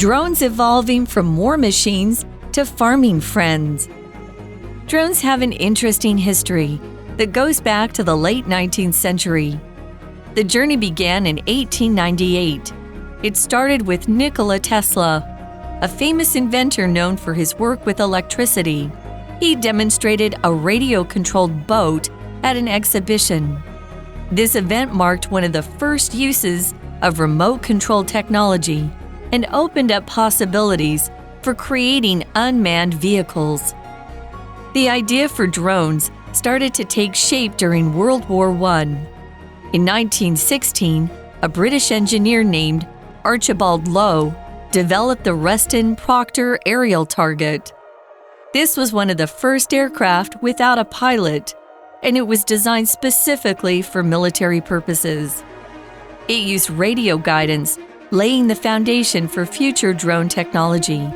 Drones evolving from war machines to farming friends. Drones have an interesting history that goes back to the late 19th century. The journey began in 1898. It started with Nikola Tesla, a famous inventor known for his work with electricity. He demonstrated a radio-controlled boat at an exhibition. This event marked one of the first uses of remote-controlled technology and opened up possibilities for creating unmanned vehicles. The idea for drones started to take shape during World War I. In 1916, a British engineer named Archibald Lowe developed the Reston Proctor aerial target. This was one of the first aircraft without a pilot, and it was designed specifically for military purposes. It used radio guidance, laying the foundation for future drone technology.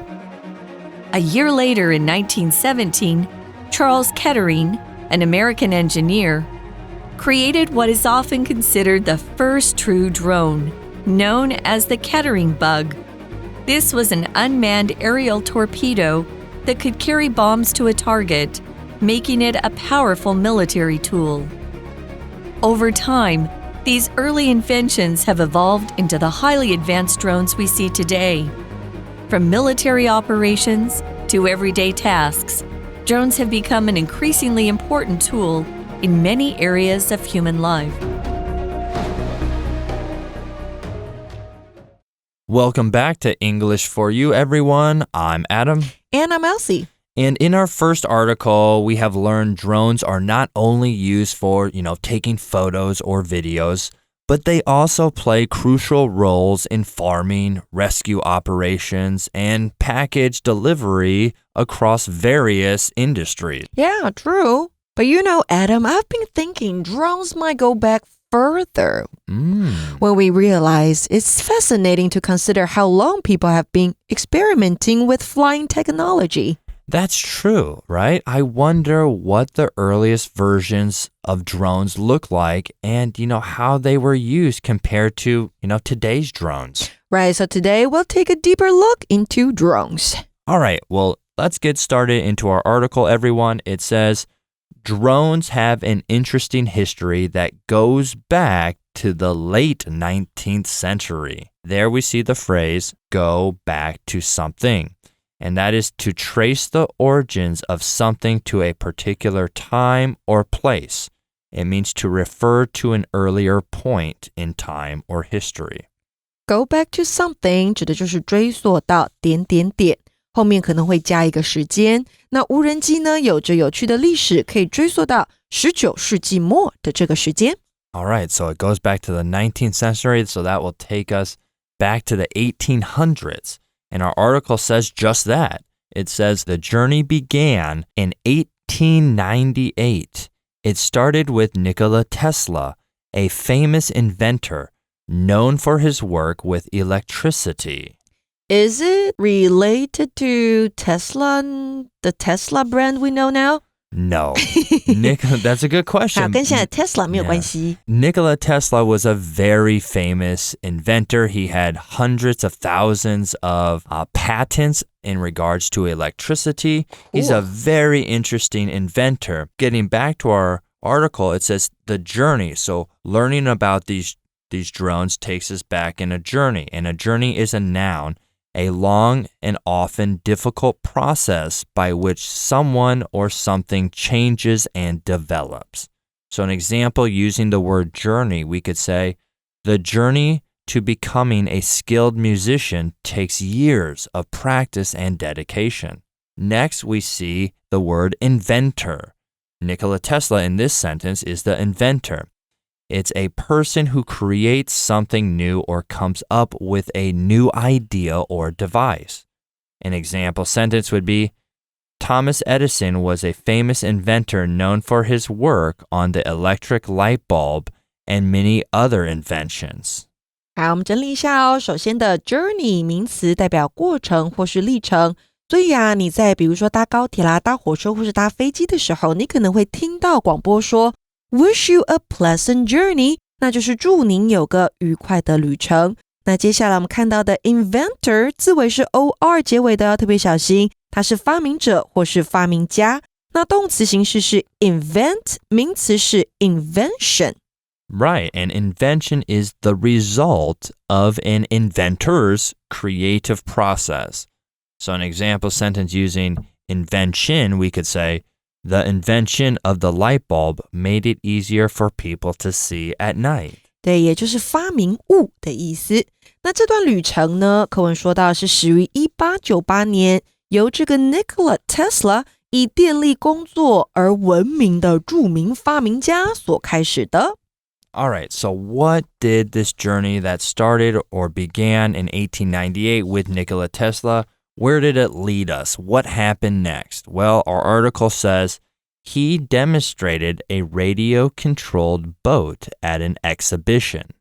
A year later, in 1917, Charles Kettering, an American engineer, created what is often considered the first true drone, known as the Kettering bug. This was an unmanned aerial torpedo that could carry bombs to a target, making it a powerful military tool. Over time, these early inventions have evolved into the highly advanced drones we see today. From military operations to everyday tasks, drones have become an increasingly important tool in many areas of human life. Welcome back to English for You, everyone. I'm Adam. And I'm Elsie. And in our first article, we have learned drones are not only used for, taking photos or videos, but they also play crucial roles in farming, rescue operations, and package delivery across various industries. Yeah, true. But Adam, I've been thinking drones might go back further. When we realize it's fascinating to consider how long people have been experimenting with flying technology. That's true, right? I wonder what the earliest versions of drones look like and, how they were used compared to, today's drones. Right, so today we'll take a deeper look into drones. All right, well, let's get started into our article, everyone. It says, drones have an interesting history that goes back to the late 19th century. There we see the phrase, go back to something. And that is to trace the origins of something to a particular time or place. It means to refer to an earlier point in time or history. Go back to something 指的就是追溯到点点点，后面可能会加一个时间。那无人机呢，有着有趣的历史，可以追溯到19世纪末的这个时间。All right, so it goes back to the 19th century, so that will take us back to the 1800s. And our article says just that. It says the journey began in 1898. It started with Nikola Tesla, a famous inventor known for his work with electricity. Is it related to Tesla, the Tesla brand we know now? No. That's a good question. 好，跟现在 Tesla 没有关系。Nikola Tesla was a very famous inventor. He had hundreds of thousands of patents in regards to electricity. He's a very interesting inventor. Getting back to our article, it says the journey. So learning about these drones takes us back in a journey. And a journey is a noun. A long and often difficult process by which someone or something changes and develops. So an example using the word journey, we could say, the journey to becoming a skilled musician takes years of practice and dedication. Next, we see the word inventor. Nikola Tesla in this sentence is the inventor. It's a person who creates something new or comes up with a new idea or device. An example sentence would be, Thomas Edison was a famous inventor known for his work on the electric light bulb and many other inventions. 好，我们整理一下哦。首先的 journey 名词代表过程或是历程，所以你在比如说搭高铁啦、搭火车或是搭飞机的时候，你可能会听到广播说 Wish you a pleasant journey， 那就是祝您有个愉快的旅程。那接下来我们看到的 inventor 字尾是 or 结尾的，要特别小心，它是发明者或是发明家。那动词形式是 invent， 名词是 invention。Right, an invention is the result of an inventor's creative process. So an example sentence using invention, we could say, the invention of the light bulb made it easier for people to see at night. 对，也就是发明物的意思。那这段旅程呢，课文说到是始于1898年，由这个 Nikola Tesla 以电力工作而闻名的著名发明家所开始的。All right, so what did this journey that started or began in 1898 with Nikola Tesla, where did it lead us? What happened next? Well, our article says he demonstrated a radio-controlled boat at an exhibition.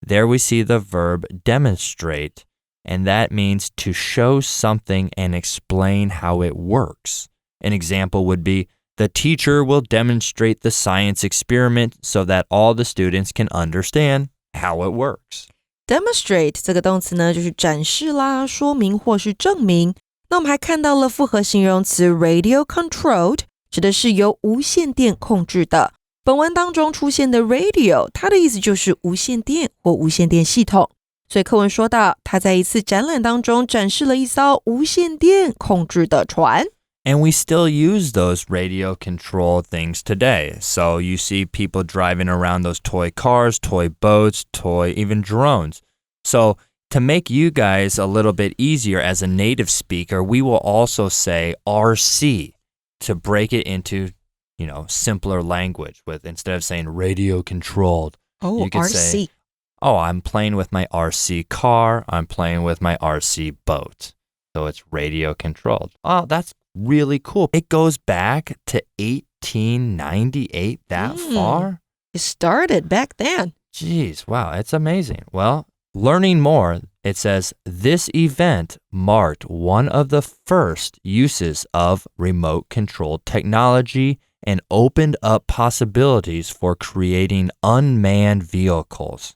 There we see the verb demonstrate, and that means to show something and explain how it works. An example would be, the teacher will demonstrate the science experiment so that all the students can understand how it works. Demonstrate 这个动词呢，就是展示啦、说明或是证明。那我们还看到了复合形容词 radio controlled， 指的是由无线电控制的。本文当中出现的 radio， 它的意思就是无线电或无线电系统。所以课文说到，他在一次展览当中展示了一艘无线电控制的船。And we still use those radio control things today. So you see people driving around those toy cars, toy boats, even drones. So to make you guys a little bit easier as a native speaker, we will also say RC to break it into, simpler language with instead of saying radio controlled. Oh, you could RC. Say, I'm playing with my RC car. I'm playing with my RC boat. So it's radio controlled. Oh, that's really cool. It goes back to 1898, that far? It started back then. Jeez, wow, it's amazing. Well, learning more, it says, this event marked one of the first uses of remote-controlled technology and opened up possibilities for creating unmanned vehicles.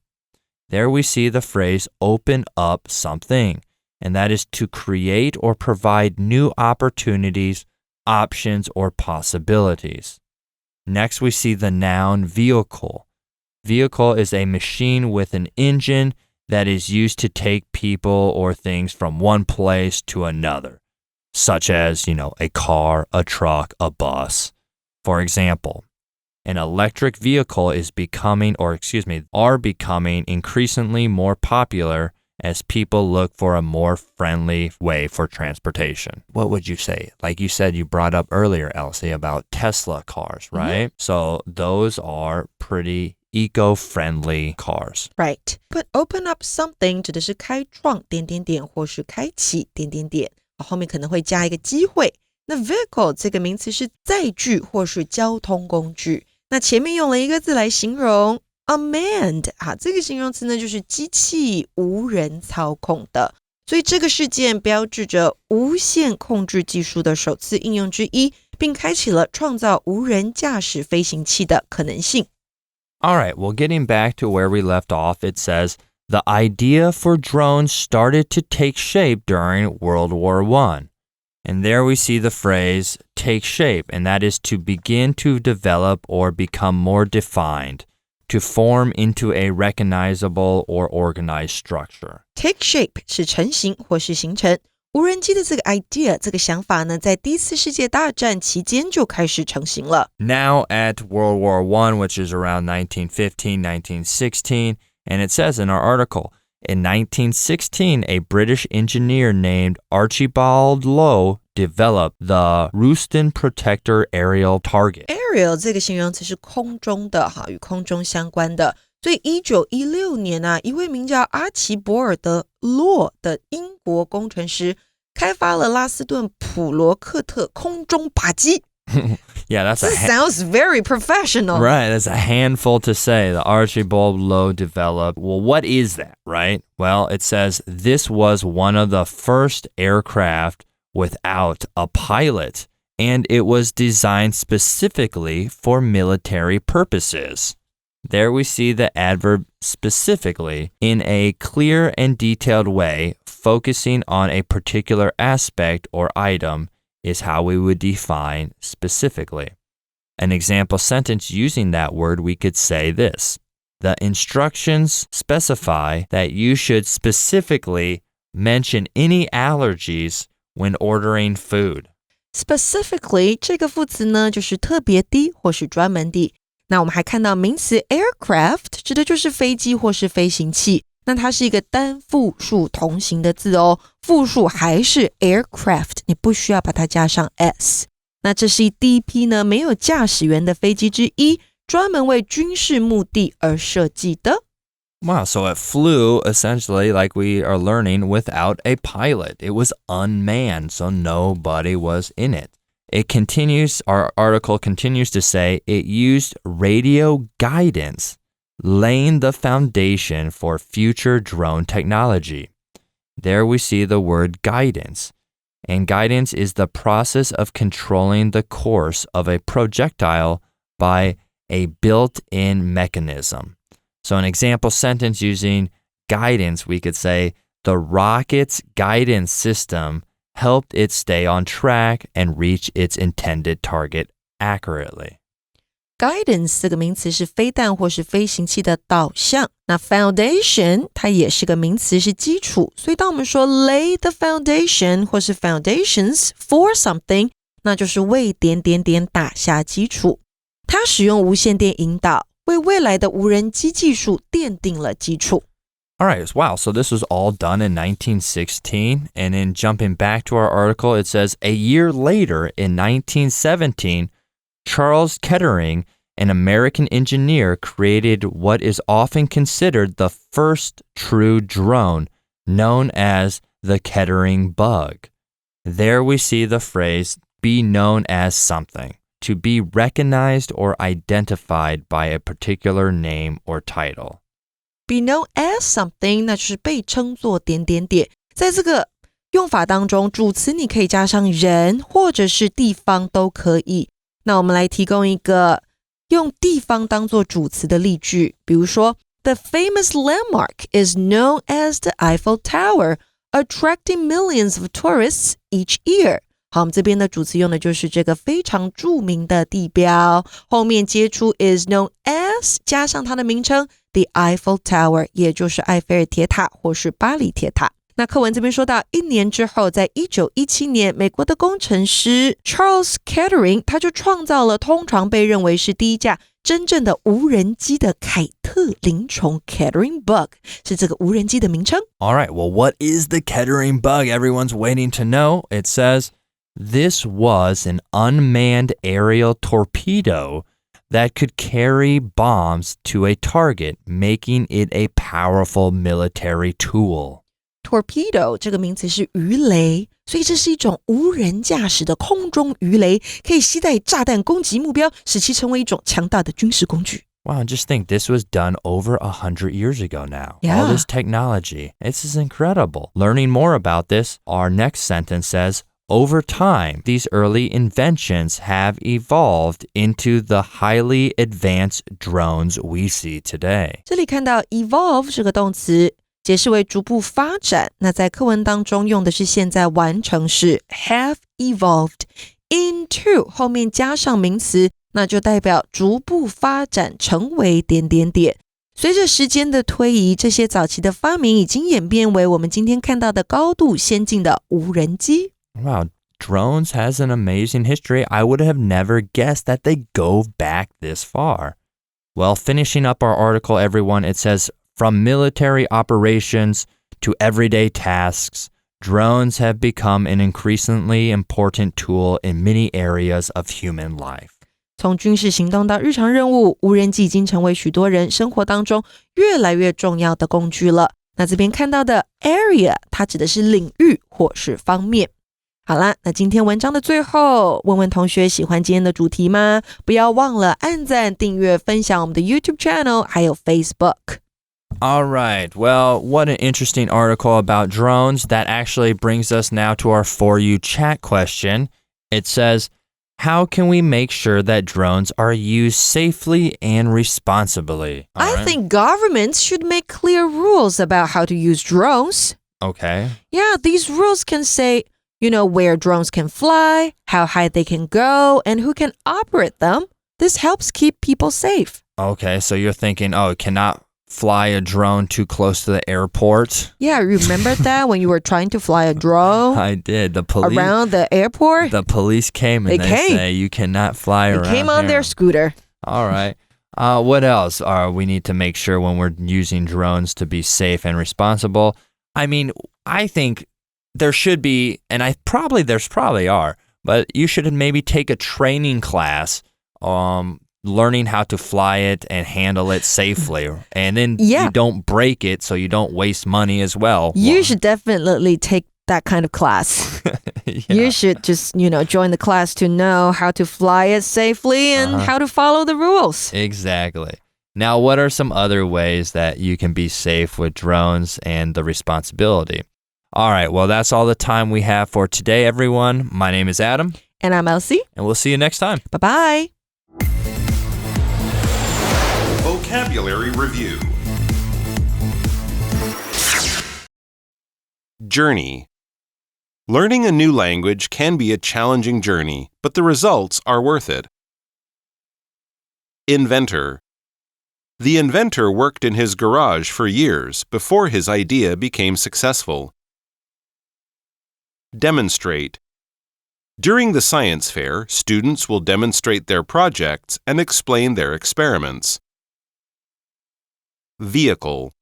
There we see the phrase, open up something. And that is to create or provide new opportunities, options, or possibilities. Next, we see the noun vehicle. Vehicle is a machine with an engine that is used to take people or things from one place to another, such as, a car, a truck, a bus. For example, an electric vehicle are becoming increasingly more popular as people look for a more friendly way for transportation. What would you say? Like you said, you brought up earlier, Elsie, about Tesla cars, right? Mm-hmm. So those are pretty eco-friendly cars. Right. But open up something 指的是开创或是开启后面可能会加一个机会。那 vehicle 这个名词是载具或是交通工具。那前面用了一个字来形容Unmanned 这个形容词呢，就是机器无人操控的，所以这个事件标志着无线控制技术的首次应用之一，并开启了创造无人驾驶飞行器的可能性。All right, well, getting back to where we left off, it says, the idea for drones started to take shape during World War I. And there we see the phrase, take shape, and that is to begin to develop or become more defined.To form into a recognizable or organized structure. Take shape 是成型或是形成。无人机的这个 idea 这个想法呢，在第一次世界大战期间就开始成型了。Now at World War I, which is around 1915, 1916, and it says in our article, in 1916, a British engineer named Archibald Lowe developed the Royston Protector Aerial Target. Aerial 这个形容词是空中的与空中相关的。所以1916年一位名叫阿奇博尔德洛的英国工程师开发了拉斯顿普罗克特空中靶机。Yeah, that sounds very professional. Right, that's a handful to say. The Archibald Lowe developed. Well, what is that, right? Well, it says this was one of the first aircraft without a pilot, and it was designed specifically for military purposes. There we see the adverb specifically in a clear and detailed way, focusing on a particular aspect or item is how we would define specifically. An example sentence using that word, we could say this. The instructions specify that you should specifically mention any allergies when ordering food. Specifically 这个副词呢，就是特别的或是专门的。那我们还看到名词 aircraft 指的就是飞机或是飞行器，那它是一个单复数同形的字哦，复数还是 aircraft， 你不需要把它加上 s。那这是第一批呢没有驾驶员的飞机之一，专门为军事目的而设计的。Wow, so it flew essentially like we are learning without a pilot. It was unmanned, so nobody was in it. It continues, our article continues to say, it used radio guidance, laying the foundation for future drone technology. There we see the word guidance. And guidance is the process of controlling the course of a projectile by a built-in mechanism. So an example sentence using guidance, we could say, the rocket's guidance system helped it stay on track and reach its intended target accurately. Guidance 这个名词是飞弹或是飞行器的导向，那 foundation 它也是个名词，是基础，所以当我们说 lay the foundation 或是 foundations for something， 那就是为点点点打下基础。它使用无线电引导，为未来的无人机技术奠定了基础。All right, wow, so this was all done in 1916, and in jumping back to our article, it says, a year later, in 1917, Charles Kettering, an American engineer, created what is often considered the first true drone, known as the Kettering bug. There we see the phrase, be known as something, to be recognized or identified by a particular name or title. Be known as something 那就是被称作点点点，在这个用法当中，主词你可以加上人或者是地方都可以。那我们来提供一个用地方当作主词的例句，比如说 The famous landmark is known as the Eiffel Tower, attracting millions of tourists each year. 好，我们这边的主词用的就是这个非常著名的地标，后面接出 is known as 加上它的名称 the Eiffel Tower， 也就是埃菲尔铁塔或是巴黎铁塔。那课文这边说到1年之后，在1917年，美国的工程师 Charles Kettering 他就创造了通常被认为是第一架真正的无人机的凯特灵虫 Kettering bug， 是这个无人机的名称。All right, well, what is the Kettering bug? Everyone's waiting to know. It says, this was an unmanned aerial torpedo that could carry bombs to a target, making it a powerful military tool. Torpedo 这个名词是鱼雷，所以这是一种无人驾驶的空中鱼雷，可以携带炸弹攻击目标，使其成为一种强大的军事工具。Wow, just think this was done over 100 years ago now. Yeah. All this technology. This is incredible. Learning more about this, our next sentence says, over time, these early inventions have evolved into the highly advanced drones we see today. 这里看到 evolve 这个动词，解释为逐步发展。那在课文当中用的是现在完成式 have evolved into 后面加上名词，那就代表逐步发展成为点点点。随着时间的推移，这些早期的发明已经演变为我们今天看到的高度先进的无人机。Wow, drones has an amazing history. I would have never guessed that they go back this far. Well, finishing up our article, everyone, it says, from military operations to everyday tasks, drones have become an increasingly important tool in many areas of human life. 从军事行动到日常任务，无人机已经成为许多人生活当中越来越重要的工具了。那这边看到的 area， 它指的是领域或是方面。好啦，那今天文章的最后，问问同学喜欢今天的主题吗？不要忘了按赞、订阅、分享我们的 YouTube channel， 还有 Facebook。All right. Well, what an interesting article about drones. That actually brings us now to our For You chat question. It says, how can we make sure that drones are used safely and responsibly? I think governments should make clear rules about how to use drones. Okay. Yeah, these rules can say, where drones can fly, how high they can go, and who can operate them. This helps keep people safe. Okay, so you're thinking, it cannot fly a drone too close to the airport? Yeah, remember that when you were trying to fly a drone? I did. The police around the airport? The police came and they say you cannot fly around. They came on their scooter. All right. What else we need to make sure when we're using drones to be safe and responsible? I mean, I think there should be, and there's probably are, but you should maybe take a training class learning how to fly it and handle it safely. And then you don't break it so you don't waste money as well. You should definitely take that kind of class. You should just, join the class to know how to fly it safely and how to follow the rules. Exactly. Now, what are some other ways that you can be safe with drones and the responsibility? All right, well, that's all the time we have for today, everyone. My name is Adam. And I'm Elsie. And we'll see you next time. Bye-bye. Vocabulary Review. Journey. Learning a new language can be a challenging journey, but the results are worth it. Inventor. The inventor worked in his garage for years before his idea became successful. Demonstrate. During the science fair, students will demonstrate their projects and explain their experiments. Vehicle.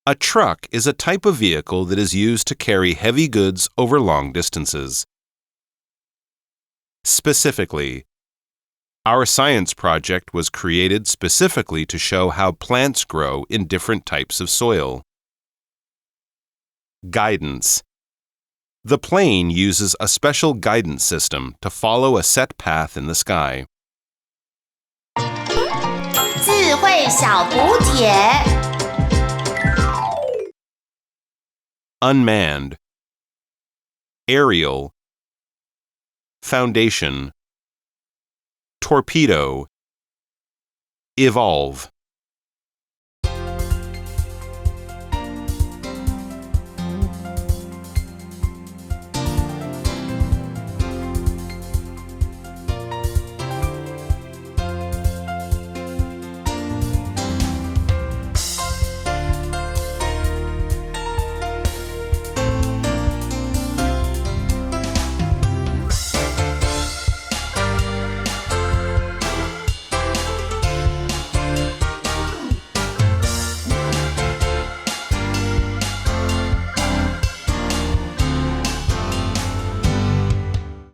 A truck is a type of vehicle that is used to carry heavy goods over long distances. Specifically. Our science project was created specifically to show how plants grow in different types of soil. Guidance. The plane uses a special guidance system to follow a set path in the sky. 智慧小补帖 Unmanned. Aerial. Foundation. Torpedo. Evolve.